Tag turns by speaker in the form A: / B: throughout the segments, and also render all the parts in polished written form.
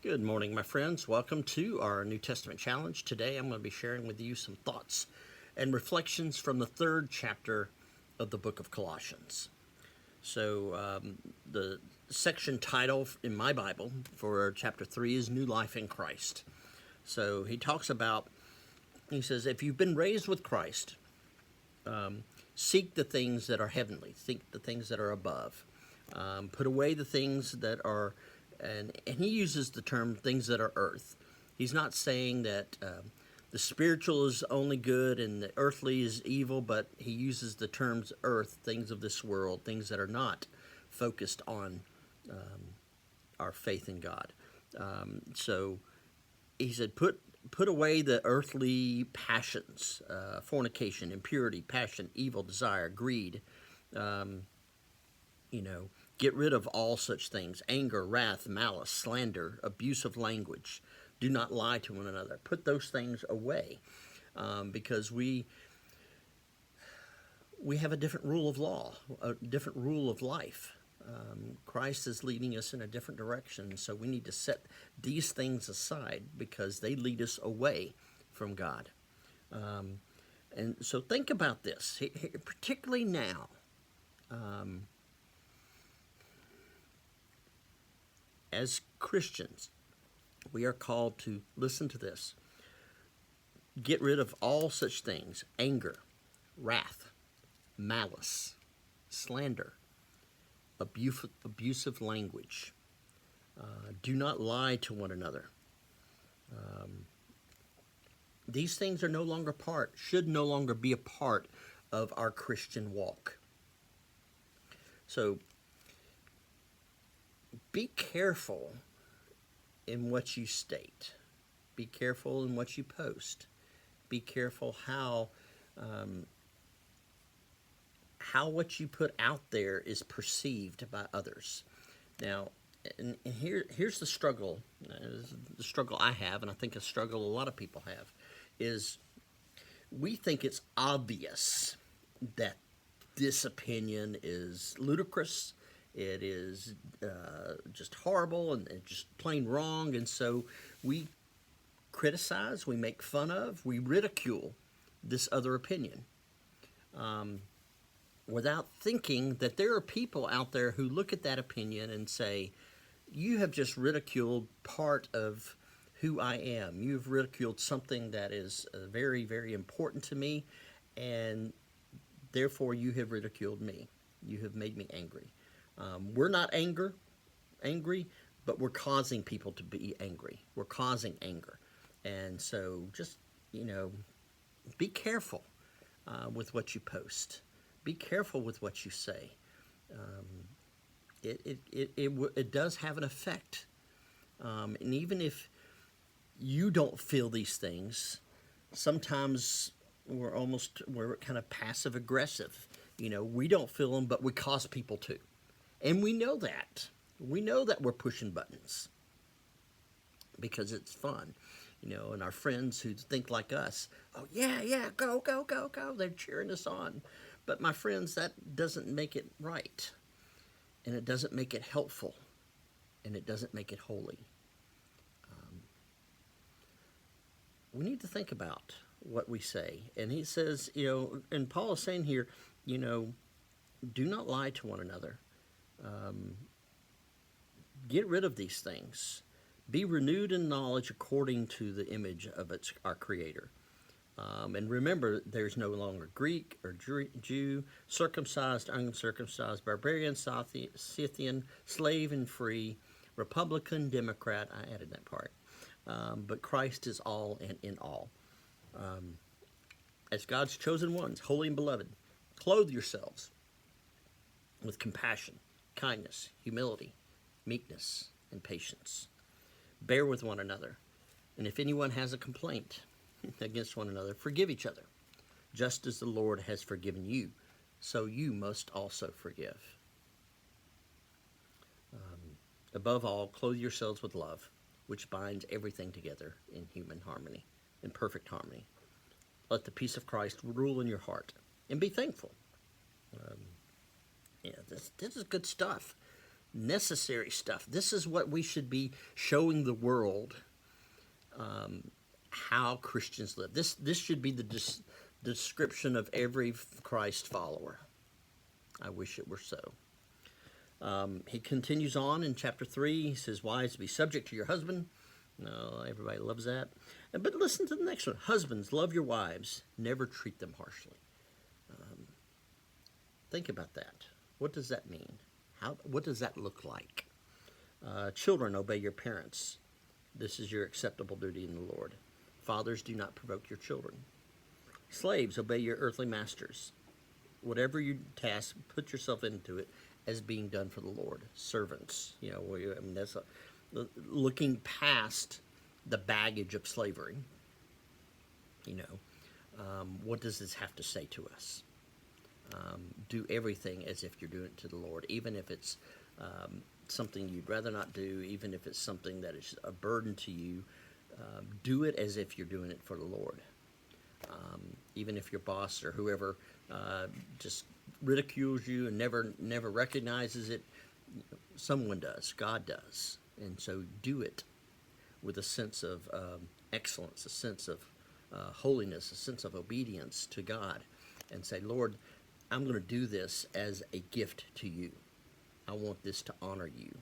A: Good morning, my friends. Welcome to our New Testament challenge. Today I'm going to be sharing with you some thoughts and reflections from the third chapter of the book of Colossians. So, the section title in my Bible for chapter 3 is New Life in Christ. So, he says, if you've been raised with Christ, seek the things that are heavenly, seek the things that are above. Put away the things that are and he uses the term things that are earth. He's not saying that the spiritual is only good and the earthly is evil, but he uses the terms earth, things of this world, things that are not focused on our faith in God. So he said, put away the earthly passions, fornication, impurity, passion, evil, desire, greed, get rid of all such things: anger, wrath, malice, slander, abusive language. Do not lie to one another. Put those things away, because we have a different rule of law, a different rule of life. Christ is leading us in a different direction, so we need to set these things aside because they lead us away from God. And so think about this, particularly now. As Christians, we are called to listen to this. Get rid of all such things: anger, wrath, malice, slander, abusive language. Do not lie to one another. These things are no longer should no longer be a part of our Christian walk. So, be careful in what you state. Be careful in what you post. Be careful how what you put out there is perceived by others. Now, and here's the struggle. The struggle I have, and I think a struggle a lot of people have, is we think it's obvious that this opinion is ludicrous. It is just horrible and just plain wrong, and so we criticize, we make fun of, we ridicule this other opinion, without thinking that there are people out there who look at that opinion and say, you have just ridiculed part of who I am. You've ridiculed something that is very, very important to me, and therefore you have ridiculed me. You have made me angry. We're not angry, but we're causing people to be angry. We're causing anger. And so just, be careful with what you post. Be careful with what you say. It does have an effect. And even if you don't feel these things, sometimes we're kind of passive aggressive. We don't feel them, but we cause people to. And we know that. We know that we're pushing buttons because it's fun. And our friends who think like us, oh, yeah, go, go, go, go. They're cheering us on. But my friends, that doesn't make it right. And it doesn't make it helpful. And it doesn't make it holy. We need to think about what we say. And he says, and Paul is saying here, do not lie to one another. Get rid of these things. Be renewed in knowledge according to the image of our Creator. And remember, there's no longer Greek or Jew, circumcised, uncircumcised, barbarian, Scythian, slave and free, Republican, Democrat. I added that part. But Christ is all and in all. As God's chosen ones, holy and beloved, clothe yourselves with compassion, kindness, humility, meekness, and patience. Bear with one another. And if anyone has a complaint against one another, forgive each other. Just as the Lord has forgiven you, so you must also forgive. Above all, clothe yourselves with love, which binds everything together in perfect harmony. Let the peace of Christ rule in your heart, and be thankful. This is good stuff. necessary stuff. This is what we should be showing the world, how Christians live. This should be the description of every Christ follower. I wish it were so. He continues on in chapter 3. He says, wives, be subject to your husband. No, everybody loves that. But listen to the next one. Husbands, love your wives. Never treat them harshly. Think about that. What does that mean? What does that look like? Children, obey your parents. This is your acceptable duty in the Lord. Fathers, do not provoke your children. Slaves, obey your earthly masters. Whatever your task, put yourself into it as being done for the Lord. Servants, that's looking past the baggage of slavery. What does this have to say to us? Do everything as if you're doing it to the Lord, even if it's something you'd rather not do, even if it's something that is a burden to you. Do it as if you're doing it for the Lord. Even if your boss or whoever just ridicules you and never recognizes it, someone does. God does. And so do it with a sense of excellence, a sense of holiness, a sense of obedience to God, and say, Lord, I'm going to do this as a gift to you. I want this to honor you.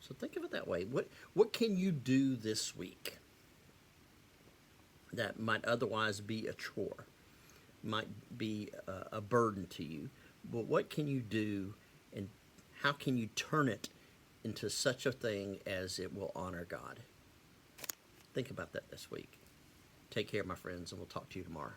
A: So think of it that way. What can you do this week that might otherwise be a chore, might be a burden to you? But what can you do, and how can you turn it into such a thing as it will honor God? Think about that this week. Take care, my friends, and we'll talk to you tomorrow.